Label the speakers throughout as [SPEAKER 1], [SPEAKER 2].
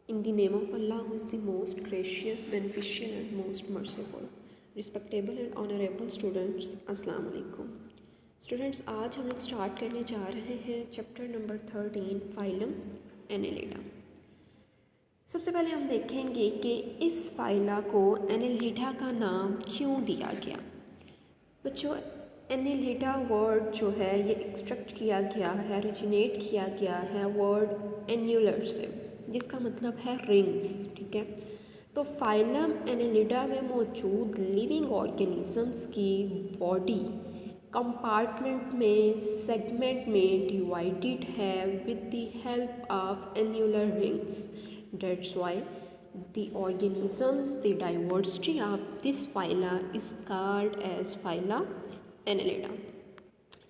[SPEAKER 1] In the name of Allah, who is the most gracious, beneficial and most merciful. Respectable and honorable students, अस्सलाम वालेकुम। Students, आज हम लोग start करने जा रहे हैं चैप्टर नंबर 13 फाइलम एनेलिडा। सबसे पहले हम देखेंगे कि इस फाइला को एनेलिडा का नाम क्यों दिया गया। बच्चों, एनेलिडा वर्ड जो है ये एक्सट्रैक्ट किया गया है, ओरिजिनेट किया गया है वर्ड एन्यूलर से, जिसका मतलब है रिंग्स। ठीक है, तो फाइलम एनेलिडा में मौजूद लिविंग ऑर्गेनिजम्स की बॉडी कंपार्टमेंट में, सेगमेंट में डिवाइडेड है with the help of annular rings. That's why the organisms, the diversity of this phyla is called as phyla annelida।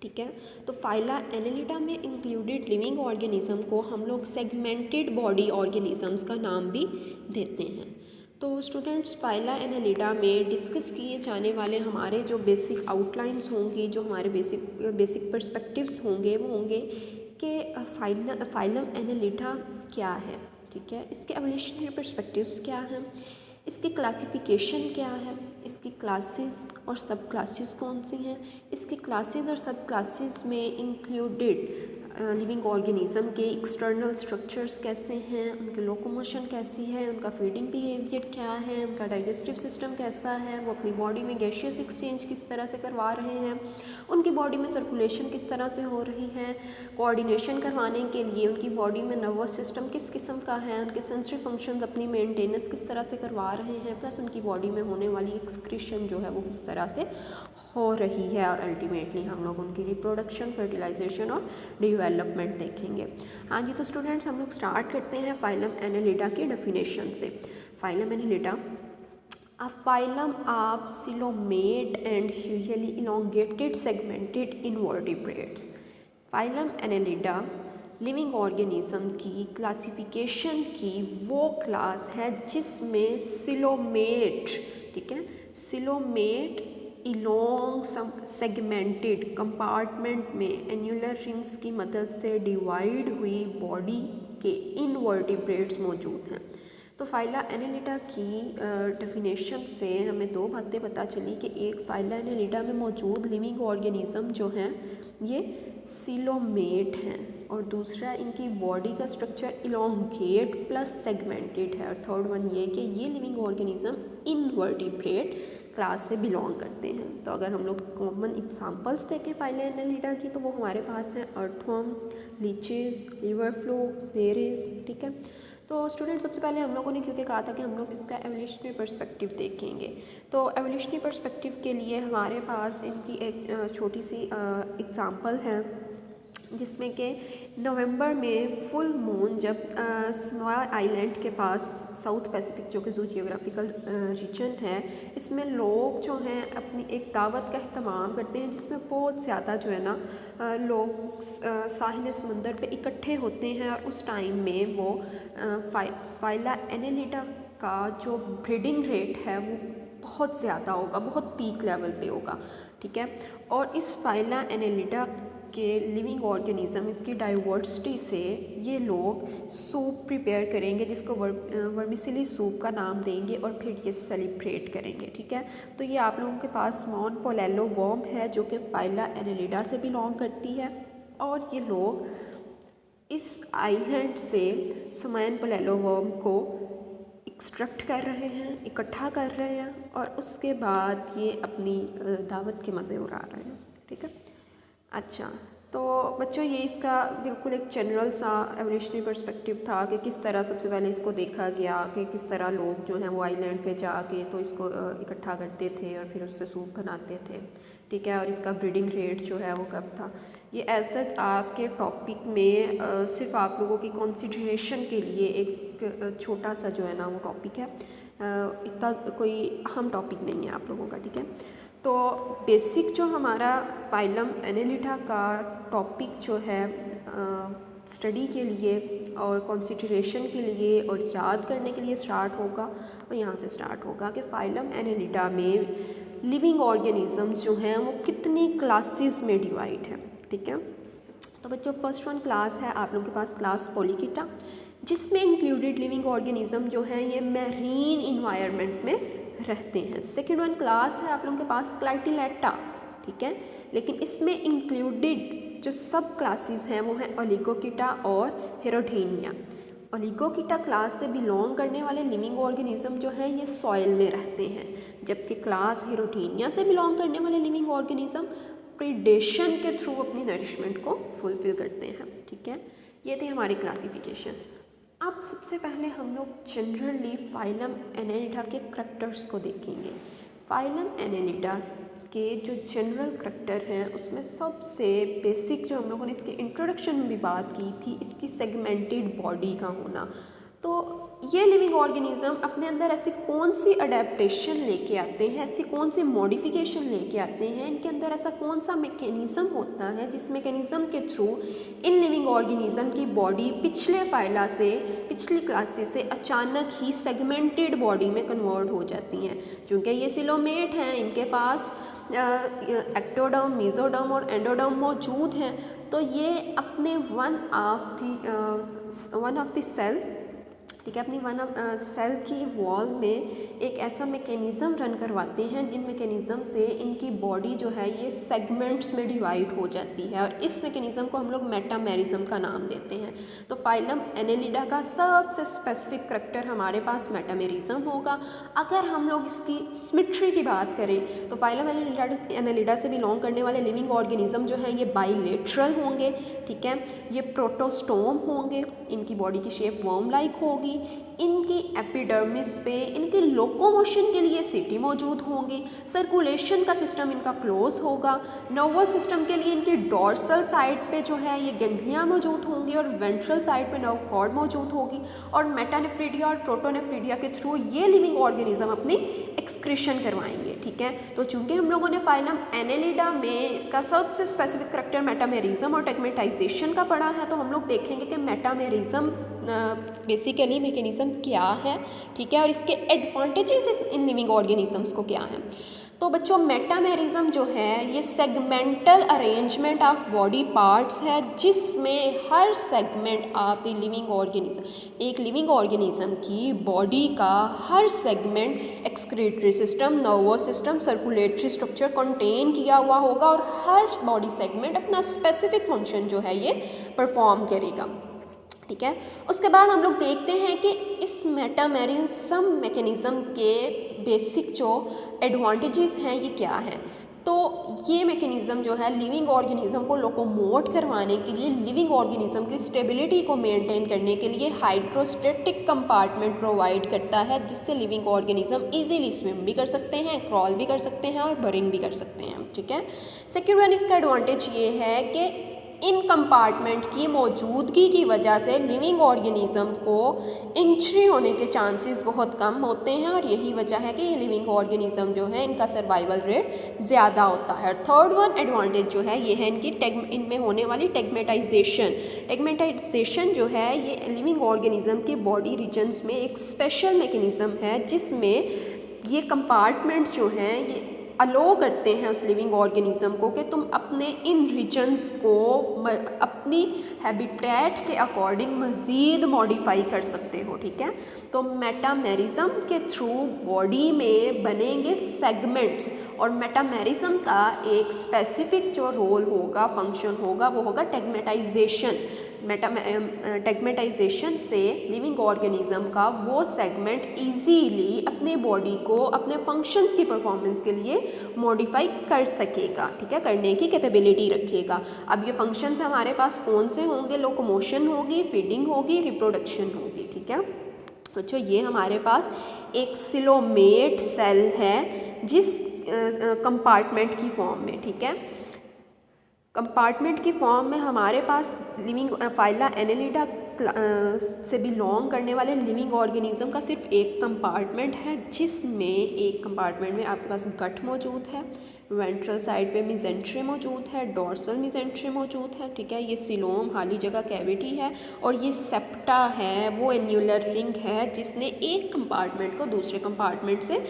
[SPEAKER 1] ठीक है, तो फाइला एनेलिडा में इंक्लूडेड लिविंग ऑर्गेनिज्म को हम लोग सेगमेंटेड बॉडी ऑर्गेनिजम्स का नाम भी देते हैं। तो स्टूडेंट्स, फाइला एनेलिडा में डिस्कस किए जाने वाले हमारे जो बेसिक आउटलाइंस होंगी, जो हमारे बेसिक पर्सपेक्टिव्स होंगे, वो होंगे कि फाइलम एनेलिडा क्या है। ठीक है, इसके एवोल्यूशनरी पर्सपेक्टिव्स क्या हैं, इसकी क्लासिफिकेशन क्या है, इसकी क्लासेस और सब क्लासेस कौन सी हैं, इसकी क्लासेस और सब क्लासेस में इंक्लूडेड लिविंग ऑर्गेनिज्म के एक्सटर्नल स्ट्रक्चर्स कैसे हैं, उनकी लोकोमोशन कैसी है, उनका फीडिंग बिहेवियर क्या है, उनका डाइजेस्टिव सिस्टम कैसा है, वो अपनी बॉडी में गैशियस एक्सचेंज किस तरह से करवा रहे हैं, उनकी बॉडी में सर्कुलेशन किस तरह से हो रही है, कोऑर्डिनेशन करवाने के लिए उनकी बॉडी में नर्वस सिस्टम किस किस्म का है, उनके सेंसरी फंक्शंस अपनी मेंटेनेंस किस तरह से करवा रहे हैं, प्लस उनकी बॉडी में होने वाली एक्सक्रीशन जो है वो किस तरह से हो रही है, और अल्टीमेटली हम लोग उनकी रिप्रोडक्शन, फर्टिलाइजेशन और डेवलपमेंट देखेंगे। हाँ जी, तो स्टूडेंट्स हम लोग स्टार्ट करते हैं फाइलम एनेलिडा की डेफिनेशन से। Phylum Annelida a phylum of coelomate and usually elongated segmented invertebrates। Phylum Annelida living organism की क्लासिफिकेशन की वो क्लास है जिसमें सिलोमेट, ठीक है, सिलोमेट इलोंग सेगमेंटेड कंपार्टमेंट में एन्यूलर रिंग्स की मदद से डिवाइड हुई बॉडी के इनवर्टिब्रेट्स मौजूद हैं। तो फाइला एनेलिडा की डेफिनेशन से हमें दो बातें पता चली कि एक, फाइला एनेलिडा में मौजूद लिविंग ऑर्गेनिज्म जो हैं ये सिलोमेट हैं, और दूसरा इनकी बॉडी का स्ट्रक्चर इलोंगेट प्लस सेगमेंटेड है, और थर्ड वन ये कि ये लिविंग ऑर्गेनिज्म इनवर्टिब्रेट क्लास से बिलोंग करते हैं। तो अगर हम लोग कॉमन एग्जांपल्स देखें फाइला एनेलिडा की, तो वो हमारे पास हैं earthworm, leches, liver fluke, Nereis. ठीक है, तो स्टूडेंट सबसे पहले हम लोगों ने क्योंकि कहा था कि हम लोग इसका एवोल्यूशनरी पर्सपेक्टिव देखेंगे, तो एवोल्यूशनरी पर्सपेक्टिव के लिए हमारे पास इनकी एक छोटी सी एग्ज़ाम्पल है, जिसमें कि नवंबर में फुल मून जब स्नोआ आइलैंड के पास, साउथ पैसिफिक जो कि जू जियोग्राफिकल रीजन है, इसमें लोग जो हैं अपनी एक दावत का अहतमाम करते हैं, जिसमें बहुत ज़्यादा जो है ना लोग साहिल समंदर पे इकट्ठे होते हैं, और उस टाइम में वो फाइला एनेलिडा का जो ब्रीडिंग रेट है वो बहुत ज़्यादा होगा, बहुत पीक लेवल पे होगा। ठीक है, और इस फाइला एनेलिडा के लिविंग ऑर्गेनिज्म, इसकी डाइवर्सिटी से ये लोग सूप प्रिपेयर करेंगे, जिसको वर्मिसिली सूप का नाम देंगे, और फिर ये सेलिब्रेट करेंगे। ठीक है, तो ये आप लोगों के पास मॉन पोलेलो वर्म है जो कि फाइला एनेलिडा से बिलोंग करती है, और ये लोग इस आइलैंड से सुमैन पोलेलो वर्म को एक्सट्रैक्ट कर रहे हैं, इकट्ठा कर रहे हैं, और उसके बाद ये अपनी दावत के मज़े उड़ा रहे हैं। ठीक है, अच्छा, तो बच्चों ये इसका बिल्कुल एक जनरल सा एवोल्यूशनरी पर्सपेक्टिव था कि किस तरह सबसे पहले इसको देखा गया कि किस तरह लोग जो हैं वो आइलैंड पे जाके तो इसको इकट्ठा करते थे और फिर उससे सूप बनाते थे। ठीक है, और इसका ब्रीडिंग रेट जो है वो कब था, ये ऐसा आपके टॉपिक में सिर्फ आप लोगों की कंसिडरेशन के लिए एक छोटा सा जो है ना वो टॉपिक है, इतना कोई अहम टॉपिक नहीं है आप लोगों का। ठीक है, तो बेसिक जो हमारा फाइलम एनेलिडा का टॉपिक जो है स्टडी के लिए और कंसिडरेशन के लिए और याद करने के लिए स्टार्ट होगा, और यहाँ से स्टार्ट होगा कि फाइलम एनेलिडा में लिविंग ऑर्गेनिजम्स जो हैं वो कितनी क्लासेस में डिवाइड है। ठीक है, तो बच्चों फर्स्ट वन क्लास है आप लोगों के पास क्लास पोलिकेटा, जिसमें इंक्लूडेड लिविंग ऑर्गेनिज्म जो है ये मैरीन इन्वायरमेंट में रहते हैं। सेकेंड वन क्लास है आप लोगों के पास क्लाइटिलेटा, ठीक है, लेकिन इसमें इंक्लूडेड जो सब क्लासेस हैं वो हैं ओलिगोकिटा और हेरोडेनिया। ओलिगोकिटा क्लास से बिलोंग करने वाले लिविंग ऑर्गेनिज्म जो है ये सॉइल में रहते हैं, जबकि क्लास हेरोडेनिया से बिलोंग करने वाले लिविंग ऑर्गेनिज्म प्रीडेशन के थ्रू अपनी नरिशमेंट को फुलफिल करते हैं, ठीक है। ये थी हमारी क्लासिफिकेशन। अब सबसे पहले हम लोग जनरली फाइलम एनेलिडा के करैक्टर्स को देखेंगे। फाइलम एनेलिडा के जो जनरल करैक्टर हैं उसमें सबसे बेसिक जो हम लोगों ने इसके इंट्रोडक्शन में भी बात की थी, इसकी सेगमेंटेड बॉडी का होना। तो ये लिविंग ऑर्गेनिज्म अपने अंदर ऐसी कौन सी अडेप्टेशन लेके आते हैं, ऐसी कौन सी मॉडिफिकेशन लेके आते हैं, इनके अंदर ऐसा कौन सा मैकेनिज़्म होता है जिस मैकेनिज़्म के थ्रू इन लिविंग ऑर्गेनिज्म की बॉडी पिछले फाइला से, पिछली क्लासेस से अचानक ही सेगमेंटेड बॉडी में कन्वर्ट हो जाती हैं। चूँकि ये सिलोमेट हैं, इनके पास एक्टोडर्म, मेसोडर्म और एंडोडर्म मौजूद हैं, तो ये अपने वन ऑफ द सेल, ठीक है, अपनी सेल की वॉल में एक ऐसा मैकेनिज़्म रन करवाते हैं जिन मैकेनिज़्म से इनकी बॉडी जो है ये सेगमेंट्स में डिवाइड हो जाती है, और इस मैकेनिज़्म को हम लोग मेटामेरिज्म का नाम देते हैं। तो फाइलम एनेलिडा का सबसे स्पेसिफिक करैक्टर हमारे पास मेटामेरिज्म होगा। अगर हम लोग इसकी सिमेट्री की बात करें तो फाइलम एनेलिडा से बिलोंग करने वाले लिविंग ऑर्गेनिज्म जो है ये बाइलेटरल होंगे, ठीक है, ये प्रोटोस्टोम होंगे, इनकी बॉडी की शेप वर्म लाइक होगी, इनकी एपिडर्मिस पे इनके लोकोमोशन के लिए सिटी मौजूद होंगी, सर्कुलेशन का सिस्टम इनका क्लोज होगा, नर्वस सिस्टम के लिए इनकी डॉर्सल साइड पे जो है ये गैंग्लिया मौजूद होंगी और वेंट्रल साइड पे नर्व कॉर्ड मौजूद होगी, और मेटानेफ्रिडिया और प्रोटोनेफ्रिडिया के थ्रू ये लिविंग ऑर्गेनिज्म अपनी एक्सक्रीशन करवाएंगे, ठीक है। तो चूंकि हम लोगों ने फाइलम एनेलिडा में इसका सबसे स्पेसिफिक करैक्टर मेटामेरिज्म और टेगमेटाइजेशन का पढ़ा है, तो हम लोग देखेंगे कि मेटामेरिज्म बेसिकली मैकेनिज्म क्या है, ठीक है, और इसके एडवांटेजेस इन लिविंग ऑर्गेनिजम्स को क्या हैं। तो बच्चों मेटामेरिज्म जो है ये segmental arrangement of body parts है, जिसमें हर segment of the living organism, एक लिविंग ऑर्गेनिज्म की बॉडी का हर segment excretory system, nervous system, circulatory structure contain किया हुआ होगा, और हर बॉडी सेगमेंट अपना स्पेसिफिक फंक्शन जो है ये परफॉर्म करेगा, ठीक है। उसके बाद हम लोग देखते हैं कि इस मेटामेरिज्म मैकेनिज्म के बेसिक जो एडवांटेजेस हैं ये क्या हैं। तो ये मैकेनिज्म जो है लिविंग ऑर्गेनिज्म को लोकोमोट करवाने के लिए, लिविंग ऑर्गेनिज्म की स्टेबिलिटी को मेंटेन करने के लिए हाइड्रोस्टेटिक कंपार्टमेंट प्रोवाइड करता है, जिससे लिविंग ऑर्गेनिज्म इजीली स्विम भी कर सकते हैं, क्रॉल भी कर सकते हैं और बरिंग भी कर सकते हैं, ठीक है। सेकेंड वन इसका एडवांटेज ये है कि इन कंपार्टमेंट की मौजूदगी की वजह से लिविंग ऑर्गेनिज्म को इंजरी होने के चांसेस बहुत कम होते हैं, और यही वजह है कि ये लिविंग ऑर्गेनिज्म जो है इनका सर्वाइवल रेट ज़्यादा होता है। थर्ड वन एडवांटेज जो है ये है इनकी इनमें होने वाली टेगमेटाइजेशन। टेगमेटाइजेशन जो है ये लिविंग ऑर्गेनिज्म के बॉडी रीजन्स में एक स्पेशल मैकेनिज्म है, जिसमें ये कंपार्टमेंट जो हैं ये अलो करते हैं उस लिविंग ऑर्गेनिज्म को कि तुम अपने इन रीजन्स को अपनी हैबिटेट के अकॉर्डिंग मज़ीद मॉडिफाई कर सकते हो, ठीक है। तो मेटामेरिज्म के थ्रू बॉडी में बनेंगे सेगमेंट्स, और मेटामेरिज्म का एक स्पेसिफिक जो रोल होगा, फंक्शन होगा, वो होगा टेगमेटाइजेशन। टेगमेटाइजेशन से लिविंग ऑर्गेनिज्म का वो सेगमेंट इजीली अपने बॉडी को अपने फंक्शंस की परफॉर्मेंस के लिए मॉडिफाई कर सकेगा, ठीक है, करने की कैपेबिलिटी रखेगा। अब ये फंक्शंस हमारे पास कौन से होंगे? लोकोमोशन होगी, फीडिंग होगी, रिप्रोडक्शन होगी, ठीक है। अच्छा, ये हमारे पास एक सिलोमेट सेल है जिस कंपार्टमेंट की फॉर्म में, ठीक है, कंपार्टमेंट की फॉर्म में हमारे पास लिविंग फाइला एनेलिडा से बिलोंग करने वाले लिविंग ऑर्गेनिज्म का सिर्फ एक कंपार्टमेंट है, जिसमें एक कंपार्टमेंट में आपके पास गट मौजूद है, वेंट्रल साइड पे मिजेंट्री मौजूद है, डॉर्सल मिजेंट्री मौजूद है, ठीक है, ये सिलोम खाली जगह कैविटी है, और ये सेप्टा है, वो एन्यूलर रिंग है जिसने एक कंपार्टमेंट को दूसरे कंपार्टमेंट से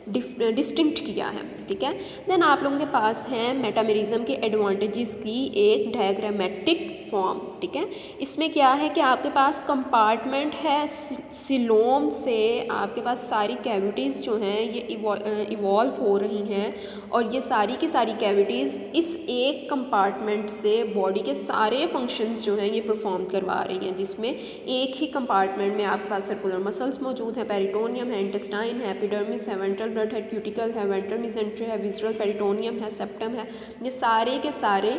[SPEAKER 1] डिस्टिंक्ट किया है, ठीक है। देन आप लोगों के पास है मेटामेरिज्म के एडवांटेजेस की एक डायग्रामेटिक फॉर्म, ठीक है। इसमें क्या है कि आपके पास कंपार्टमेंट है, सिलोम से आपके पास सारी कैविटीज़ जो हैं ये इवॉल्व हो रही हैं और ये सारी की सारी कैविटीज़ इस एक कंपार्टमेंट से बॉडी के सारे फंक्शंस जो हैं ये परफॉर्म करवा रही हैं, जिसमें एक ही कंपार्टमेंट में आपके पास सर्कुलर मसल्स मौजूद हैं, पेरिटोनियम है, इंटेस्टाइन है, एपिडर्मिस है, वेंट्रल ब्लड है, क्यूटिकल है, वेंट्रल मिजेंट्री है, विसरल पेरिटोनियम है, सेप्टम है। ये सारे के सारे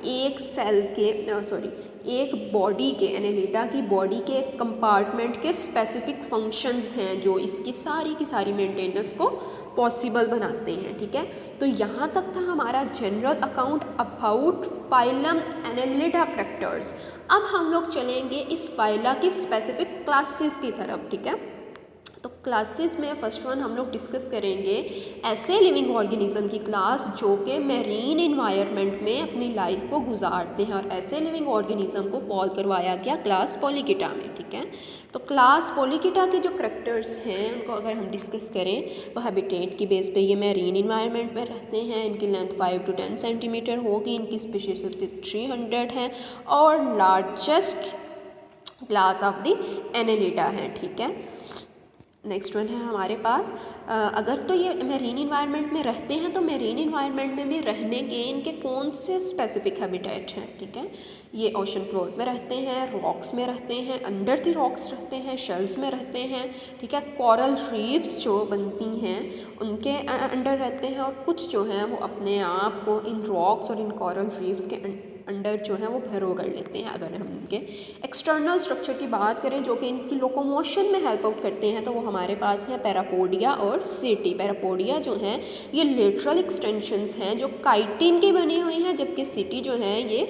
[SPEAKER 1] एक सेल के एक बॉडी के एनेलिडा की बॉडी के कंपार्टमेंट के स्पेसिफिक फंक्शंस हैं जो इसकी सारी की सारी मेंटेनेंस को पॉसिबल बनाते हैं, ठीक है। तो यहाँ तक था हमारा general account about phylum Annelida characters. अब हम लोग चलेंगे इस फाइला की स्पेसिफिक क्लासेस की तरफ, ठीक है। तो क्लासेस में फर्स्ट वन हम लोग डिस्कस करेंगे ऐसे लिविंग ऑर्गेनिज्म की क्लास जो कि मैरीन इन्वायरमेंट में अपनी लाइफ को गुजारते हैं, और ऐसे लिविंग ऑर्गेनिज्म को फॉल करवाया गया क्लास पोलिकेटा में, ठीक है। तो क्लास पोलिकेटा के जो करैक्टर्स हैं उनको अगर हम डिस्कस करें तो हैबिटेट की बेस पे ये मैरीन इन्वायरमेंट में रहते हैं, इनकी लेंथ 5 to 10 सेंटीमीटर होगी, इनकी स्पीशीज 300 है और largest class of the Annelida है, ठीक है। नेक्स्ट वन है हमारे पास अगर तो ये मैरीन इन्वायरमेंट में रहते हैं तो मैरीन इन्वायरमेंट में भी रहने के इनके कौन से स्पेसिफिक हैबिटेट हैं, ठीक है। ये ओशन फ्लोर में रहते हैं, रॉक्स में रहते हैं, अंडर द रॉक्स रहते हैं, शेल्स में रहते हैं, ठीक है। कोरल रीफ्स जो बनती हैं उनके अंडर रहते हैं, और कुछ जो हैं वो अपने आप को इन रॉक्स और इन कोरल रीफ्स के अंडर जो है वो भरो कर लेते हैं। अगर हम इनके एक्सटर्नल स्ट्रक्चर की बात करें जो कि इनकी लोकोमोशन में हेल्प आउट करते हैं तो वो हमारे पास है पैरापोडिया और सिटी। पैरापोडिया जो हैं ये लेटरल एक्सटेंशंस हैं जो काइटिन की बनी हुई हैं, जबकि सिटी जो है ये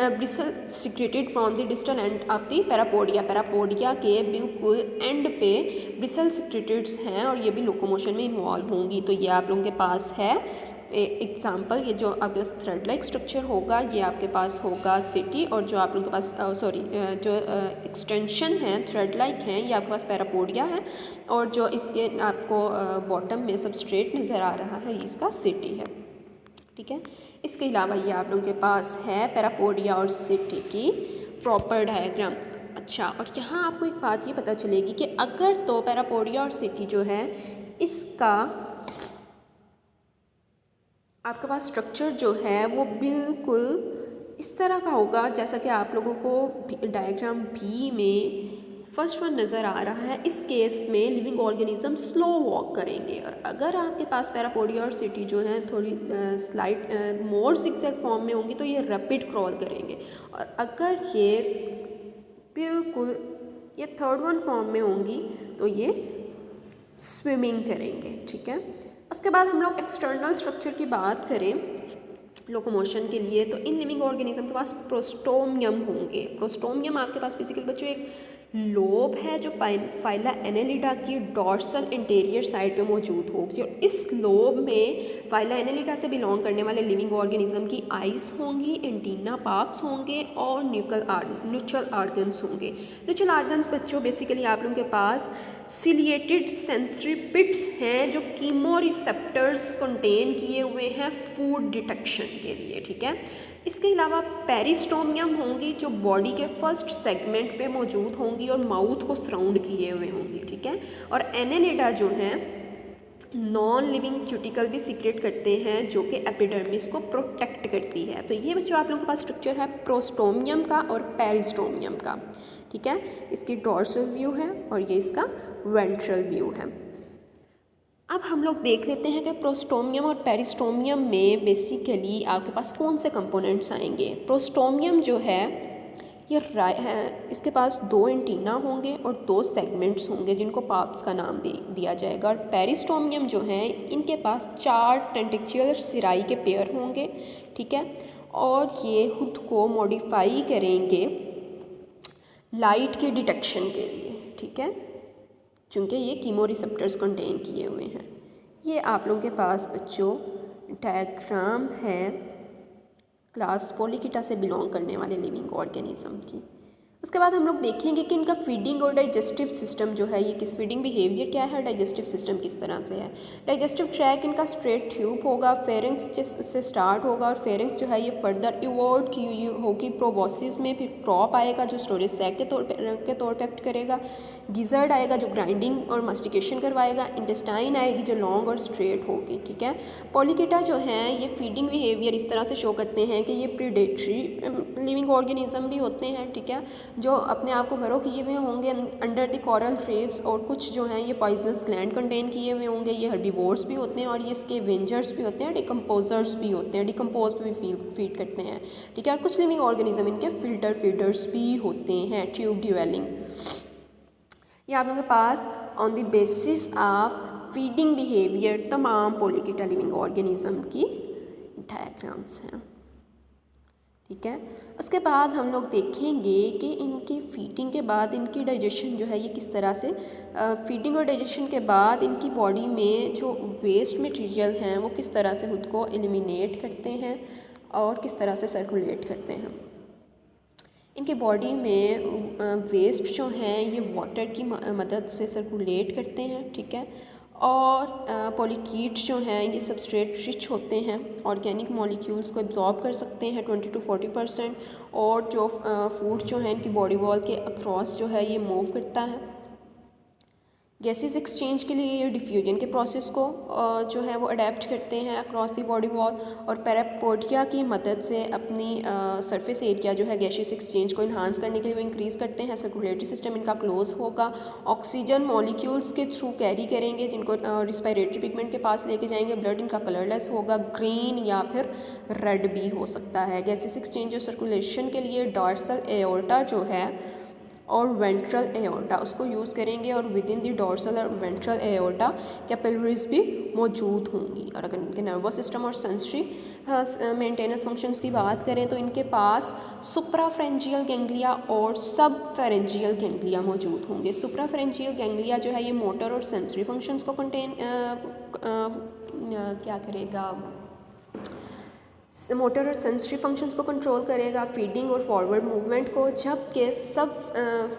[SPEAKER 1] bristle secreted from the distal end of the parapodia. Parapodia के बिल्कुल एंड पे ब्रिसल सिक्रेटेड्स हैं और ये भी लोकोमोशन में इन्वॉल्व होंगी। तो ये आप लोगों के पास है एग्जाम्पल, ये जो आपके पास थ्रेड लाइक स्ट्रक्चर होगा ये आपके पास होगा सिटी, और जो आप लोगों के पास जो एक्सटेंशन है थ्रेड लाइक हैं ये आपके पास पैरापोडिया है, और जो इसके आपको बॉटम में सबस्ट्रेट नज़र आ रहा है ये इसका सिटी है, ठीक है। इसके अलावा ये आप लोगों के पास है पैरापोडिया और सिटी की प्रॉपर डायग्राम। अच्छा, और यहाँ आपको एक बात ये पता चलेगी कि अगर तो पैरापोडिया और सिटी जो है इसका आपके पास स्ट्रक्चर जो है वो बिल्कुल इस तरह का होगा जैसा कि आप लोगों को डायग्राम बी में फर्स्ट वन नज़र आ रहा है। इस केस में लिविंग ऑर्गेनिज्म स्लो वॉक करेंगे, और अगर आपके पास पैरापोडिया और सिटी जो है थोड़ी स्लाइड मोर जिगजैग फॉर्म में होंगी तो ये रैपिड क्रॉल करेंगे, और अगर ये बिल्कुल ये थर्ड वन फॉर्म में होंगी तो ये स्विमिंग करेंगे, ठीक है। उसके बाद हम लोग एक्सटर्नल स्ट्रक्चर की बात करें लोकोमोशन के लिए तो इन लिविंग ऑर्गेनिज्म के पास प्रोस्टोमियम होंगे। प्रोस्टोमियम आपके पास बेसिकली बच्चों एक लोब है जो फाइला एनेलिडा की डॉर्सल इंटीरियर साइड पे मौजूद होगी, और इस लोब में फाइला एनेलिडा से बिलोंग करने वाले लिविंग ऑर्गेनिज्म की आइज होंगी, एंटीना पार्ट्स होंगे और न्यूट्रल ऑर्गन्स होंगे। न्यूट्रल ऑर्गन्स बच्चों बेसिकली आप लोगों के पास सिलिएटेड सेंसरी पिट्स हैं जो कीमोरिसेप्टर्स कंटेन किए हुए हैं फूड डिटेक्शन के लिए, ठीक है। इसके अलावा पेरिस्टोमियम होंगी जो बॉडी के फर्स्ट सेगमेंट पे मौजूद होंगी और माउथ को सराउंड किए हुए होंगी, ठीक है। और एनेलिडा जो हैं नॉन लिविंग क्यूटिकल भी सीक्रेट करते हैं जो कि एपिडर्मिस को प्रोटेक्ट करती है। तो ये बच्चों आप लोगों के पास स्ट्रक्चर है प्रोस्टोमियम का और पेरिस्टोमियम का, ठीक है। इसकी डॉर्सल व्यू है और ये इसका वेंट्रल व्यू है। अब हम लोग देख लेते हैं कि प्रोस्टोमियम और पेरिस्टोमियम में बेसिकली आपके पास कौन से कंपोनेंट्स आएंगे। प्रोस्टोमियम जो है ये इसके पास 2 एंटीना होंगे और 2 सेगमेंट्स होंगे जिनको पार्ट्स का नाम दिया जाएगा, और पेरिस्टोमियम जो है इनके पास 4 टेंटिकुलर सिराई के पेयर होंगे, ठीक है। और ये खुद को मॉडिफाई करेंगे लाइट के डिटेक्शन के लिए, ठीक है, चूँकि ये कीमोरिसेप्टर्स कंटेन किए हुए हैं। ये आप लोगों के पास बच्चों डायग्राम है क्लास पोलिकेटा से बिलोंग करने वाले लिविंग ऑर्गेनिज्म की। उसके बाद हम लोग देखेंगे कि इनका फीडिंग और डाइजेस्टिव सिस्टम जो है ये किस फीडिंग बिहेवियर क्या है, डाइजेस्टिव सिस्टम किस तरह से है। डाइजेस्टिव ट्रैक इनका स्ट्रेट ट्यूब होगा, फेरिंक्स से स्टार्ट होगा और फेरिंक्स जो है ये फर्दर इवॉल्व की होगी प्रोबॉसिस में, फिर ट्रॉप आएगा जो स्टोरेज सैक के तौर पे एक्ट करेगा, गिजर्ड आएगा जो ग्राइंडिंग और मास्टिकेशन करवाएगा, इंटेस्टाइन आएगी जो लॉन्ग और स्ट्रेट होगी, ठीक है। पॉलीकेटा जो है ये फीडिंग बिहेवियर इस तरह से शो करते हैं कि ये प्रीडेटरी लिविंग ऑर्गेनिज्म भी होते हैं, ठीक है, जो अपने आप को भरो किए हुए होंगे अंडर द कोरल रीफ्स, और कुछ जो हैं ये पॉइजनस ग्लैंड कंटेन किए हुए होंगे, ये हर्बीवोर्स भी होते हैं और ये स्कैवेंजर्स भी होते हैं, डिकम्पोजर्स भी होते हैं, डिकम्पोज भी फीड करते हैं, ठीक है। और कुछ लिविंग ऑर्गेनिज्म इनके फिल्टर फीडर्स भी होते हैं, ट्यूब ड्वेलिंग। ये आप लोगों के pass on the basis of feeding behaviour तमाम पॉलीकेटा लिविंग ऑर्गेनिज्म की डायग्राम्स हैं, ठीक है। उसके बाद हम लोग देखेंगे कि इनकी फीडिंग के बाद इनकी डाइजेशन जो है ये किस तरह से, फीडिंग और डाइजेशन के बाद इनकी बॉडी में जो वेस्ट मटेरियल हैं वो किस तरह से खुद को एलिमिनेट करते हैं और किस तरह से सर्कुलेट करते हैं। इनके बॉडी में वेस्ट जो हैं ये वाटर की मदद से सर्कुलेट करते हैं, ठीक है। और पॉलीकीट्स जो हैं ये सबस्ट्रेट रिच होते हैं, ऑर्गेनिक मॉलिक्यूल्स को एब्जॉर्ब कर सकते हैं 20 to 40%, और जो फूड जो है इनकी बॉडी वॉल के अक्रॉस जो है ये मूव करता है। गैसेस एक्सचेंज के लिए ये डिफ्यूजन के प्रोसेस को जो है वो अडेप्ट करते हैं अक्रॉस दी बॉडी वॉल, और पैरापोडिया की मदद से अपनी सरफेस एरिया जो है गैसेस एक्सचेंज को इन्हांस करने के लिए वो इंक्रीज़ करते हैं। सर्कुलेटरी सिस्टम इनका क्लोज होगा, ऑक्सीजन मॉलिक्यूल्स के थ्रू कैरी करेंगे जिनको रिस्पायरेटरी पिगमेंट के पास लेके जाएंगे, ब्लड इनका कलरलेस होगा, ग्रीन या फिर रेड भी हो सकता है। गैसेस एक्सचेंज और सर्कुलेशन के लिए डॉर्सल एओर्टा जो है और वेंट्रल एओर्टा उसको यूज़ करेंगे, और विद इन द डॉर्सल और वेंट्रल एओर्टा कैपिलरीज भी मौजूद होंगी। और अगर इनके नर्वस सिस्टम और सेंसरी मेंटेनेंस फंक्शंस की बात करें तो इनके पास सुप्राफेरेंजियल गैंग्लिया और सब फेरेंजियल गैंग्लिया मौजूद होंगे। सुप्राफेरेंजियल गैंग्लिया जो है ये मोटर और सेंसरी फंक्शंस को कंटेन क्या करेगा, मोटर और सेंसरी फंक्शंस को कंट्रोल करेगा, फीडिंग और फॉरवर्ड मूवमेंट को, जबकि सब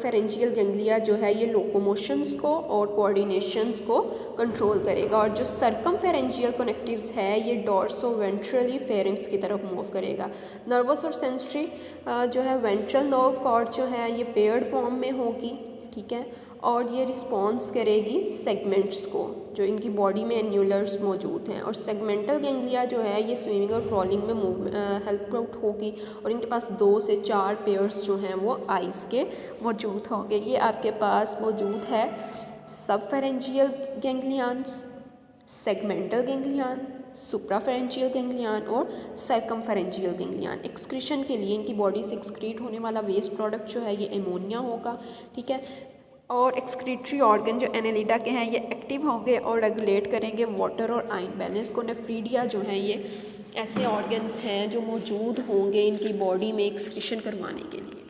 [SPEAKER 1] फेरेंजियल गैंग्लिया जो है ये लोकोमोशंस को और कोऑर्डिनेशंस को कंट्रोल करेगा। और जो सरकम फेरेंजियल कनेक्टिव्स है ये डॉर्सो वेंट्रली फेरिंक्स की तरफ मूव करेगा। नर्वस और सेंसरी जो है वेंट्रल नर्व कॉर्ड जो है ये पेयर्ड फॉर्म में होगी, ठीक है, और ये रिस्पॉन्स करेगी सेगमेंट्स को जो इनकी बॉडी में एन्यूलर्स मौजूद हैं। और सेगमेंटल गैंग्लिया जो है ये स्विमिंग और क्रॉलिंग में हेल्प आउट होगी, और इनके पास 2 से 4 पेयर्स जो हैं वो आइज़ के मौजूद होंगे। ये आपके पास मौजूद है सब फेरेंजियल गैंग्लियान्स, सेगमेंटल गैंग्लियान, सुप्राफेरेंजियल गैंग्लियान और सर्कमफेरेंजियल गैंग्लियान। एक्सक्रीशन के लिए इनकी बॉडी से एक्सक्रीट होने वाला वेस्ट प्रोडक्ट जो है ये एमोनिया होगा, ठीक है। और एक्सक्रीटरी ऑर्गन जो एनेलिडा के हैं ये एक्टिव होंगे और रेगुलेट करेंगे वाटर और आयन बैलेंस को। नेफ्रीडिया जो हैं ये ऐसे ऑर्गन्स हैं जो मौजूद होंगे इनकी बॉडी में एक्सक्रीशन करवाने के लिए।